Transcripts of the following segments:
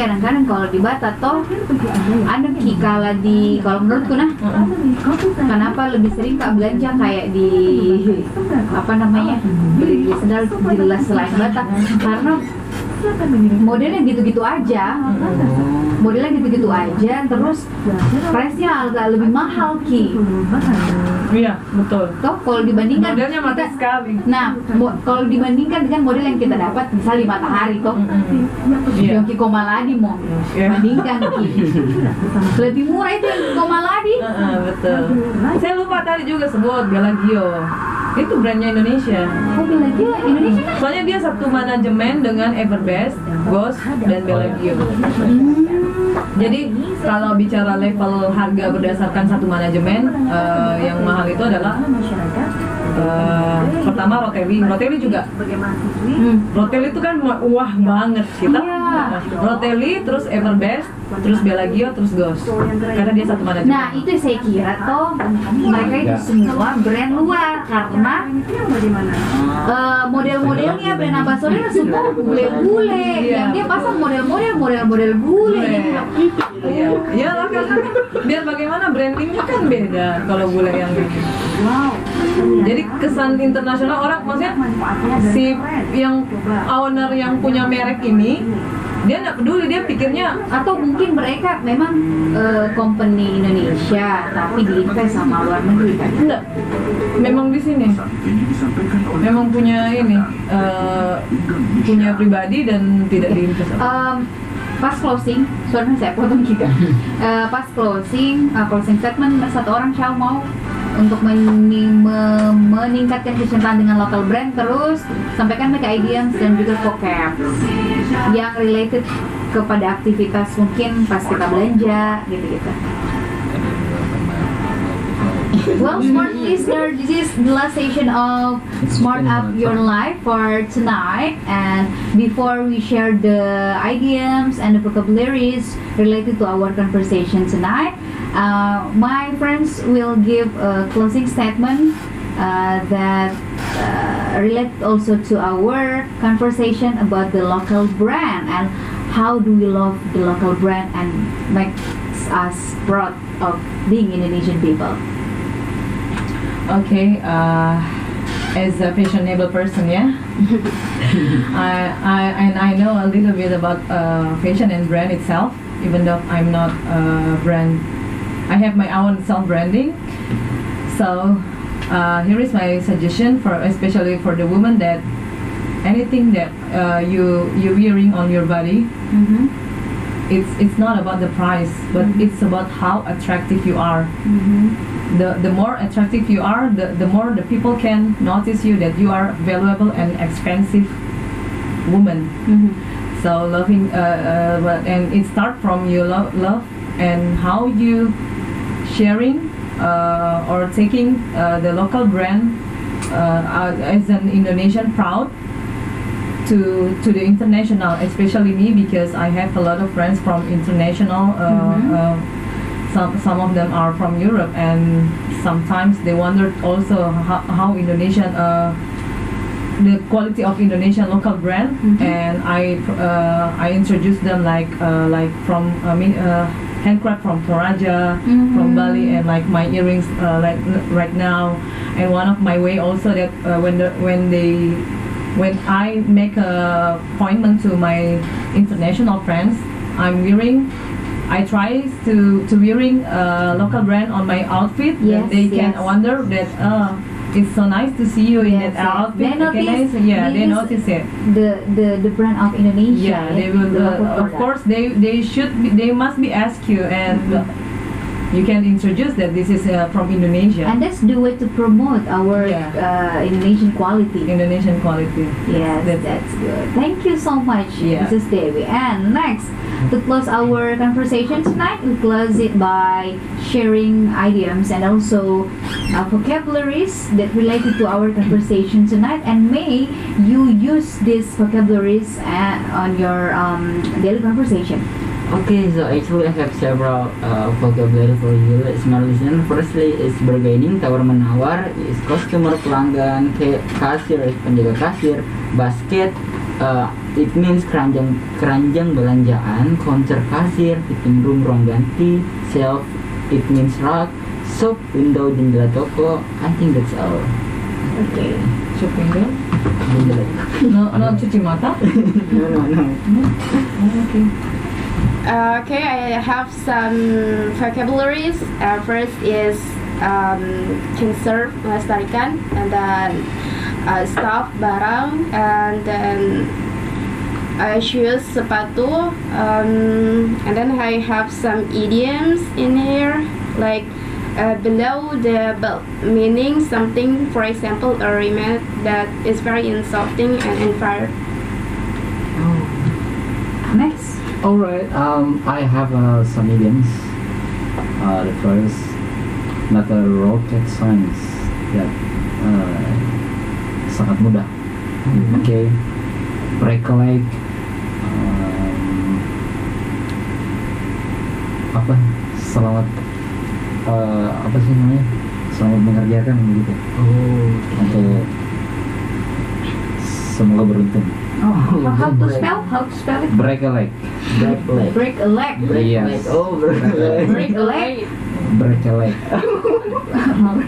kadang-kadang kalau di Batak toh ada kala di, kalau menurutku nah, kenapa lebih sering Kak belanja kayak di apa namanya, beli sendal jelas selain Batak, karena modelnya gitu-gitu aja, terus price-nya agak lebih mahal Ki. Iya, betul. Toh kalau dibandingkan modelnya mati sekali. Nah, kalau dibandingkan dengan model yang kita dapat misalnya di Matahari toh, yang Ki Komaladi mau bandingkan Ki, lebih murah itu yang Komaladi. Betul. Saya lupa tadi juga sebut Belagio. Itu brandnya Indonesia. Oh, Belagio Indonesia kan? Soalnya dia satu manajemen dengan Everbest, Ghost, dan Belagio. Jadi kalau bicara level harga berdasarkan satu manajemen, yang mahal itu adalah pertama Rotelli juga. Rotelli itu kan wah banget kita. Rotelli, terus Everbest, terus Belagio, terus Ghost. Karena dia satu manajemen. Nah, itu saya kira toh mereka itu semua brand luar, karena model-modelnya brand ambassador semua bule-bule, yang dia pasang model-model bule. Iya lah, karena biar bagaimana brandingnya kan beda kalau bule yang ini. Jadi kesan internasional orang, maksudnya si yang owner yang punya merek ini, dia nggak peduli, dia pikirnya, atau mungkin mereka memang company Indonesia tapi diinvest sama luar negeri kan? Enggak, memang di sini memang punya ini, punya pribadi dan tidak diinvest. Pas closing, soalnya saya potong juga. Pas closing statement, satu orang Syal mau untuk meningkatkan kecintaan dengan local brand, terus sampaikan mereka idioms dan juga vocab yang related kepada aktivitas mungkin pas kita belanja gitu-gitu. Well, smart listener, this is the last session of Smart Up Your Life for tonight. And before we share the idioms and the vocabularies related to our conversation tonight, my friends will give a closing statement that relate also to our conversation about the local brand and how do we love the local brand and makes us proud of being Indonesian people. Okay, as a fashionable person, yeah, I know a little bit about fashion and brand itself, even though I'm not a brand. I have my own self-branding. So here is my suggestion for, especially for the woman, that anything that you're wearing on your body, it's not about the price, but it's about how attractive you are. The more attractive you are, the more the people can notice you, that you are valuable and expensive woman. So loving, and it starts from your love and how you sharing or taking the local brand as an Indonesian proud to the international, especially me, because I have a lot of friends from international. Some of them are from Europe, and sometimes they wondered also how Indonesian, the quality of Indonesian local brand, and I introduced them like from handcraft from Toraja, from Bali, and like my earrings like right now. And one of my way also that when I make a appointment to my international friends, I try to wearing local brand on my outfit. Yes, they can wonder that it's so nice to see you in that outfit. They notice it. The brand of Indonesia. Yeah, they will. Of course, they must be asked you, and you can introduce that this is from Indonesia. And that's the way to promote our Indonesian quality. Indonesian quality. Yes, that's good. Thank you so much, Mrs. Dewi. And next, to close our conversation tonight, we close it by sharing idioms and also vocabularies that related to our conversation tonight. And may you use these vocabularies on your daily conversation. Okay, so actually I have several vocabulary for you, smart listener. Firstly is bargaining, tawar-menawar, is customer, pelanggan, kasir, penjaga kasir, basket, It means keranjang belanjaan, counter kasir, fitting room ruang ganti, shelf it means rak, shop window jendela toko. I think that's all. Okay. Shop window? Jendela. No cuci mata? No. Okay. Okay, I have some vocabularies. First is conserve, melestarikan, and then stuff, barang, and then shoes, sepatu, and then I have some idioms in here, like below the belt, meaning something, for example, a remark that is very insulting and unfair. Next. Alright, I have some idioms. The first, not a rocket science. Ya, sangat mudah. Okay, break a leg. Apa? Selamat. Apa sih namanya? Selamat mengerjakan begitu. Untuk semoga beruntung. How to spell? How to spell it? Break a leg. Break a leg. Yes. Oh, break a leg. Break a leg. Break a leg.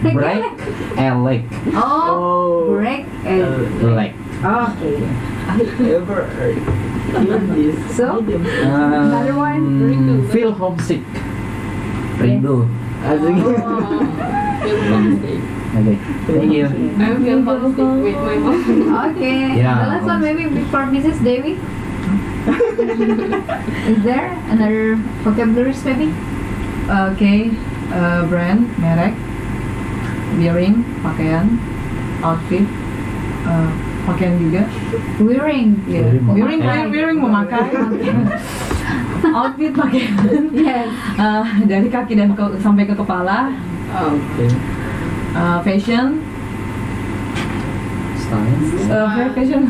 Break a Break leg. a leg. Oh, break a Leg. Okay. I ever heard this. So? Another one? Feel homesick. Rindu. Okay. Thank you. I feel homesick with my mom. Okay. Yeah. The last one maybe for Mrs. Devi. Is there another vocabularies maybe? Okay, brand, merek, wearing, pakaian, outfit, pakaian juga. Wearing. Yeah. Memakai. Wearing memakai. Outfit pakaian. Yes. Dari kaki dan sampai ke kepala. Okay. Fashion. Style. Fashion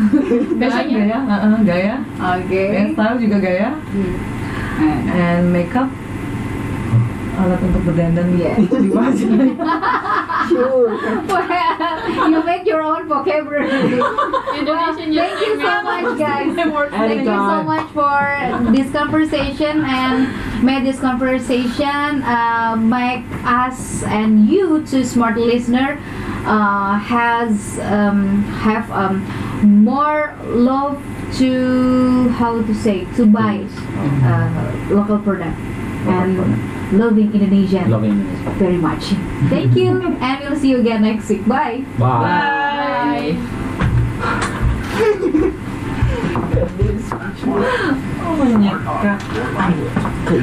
gaya. Gaya. Okay. Hairstyle juga gaya. And makeup. Alat untuk berdandan Yeah. di wajah. Sure. Well, you make your own vocabulary. Indonesian, Thank you so much, guys. Thank you so much for this conversation, and may this conversation make us and you, to smart listener, have more love to to buy local product and loving Indonesian Loving. very much. Thank you, and we'll see you again next week. Bye. Bye. Oh my god.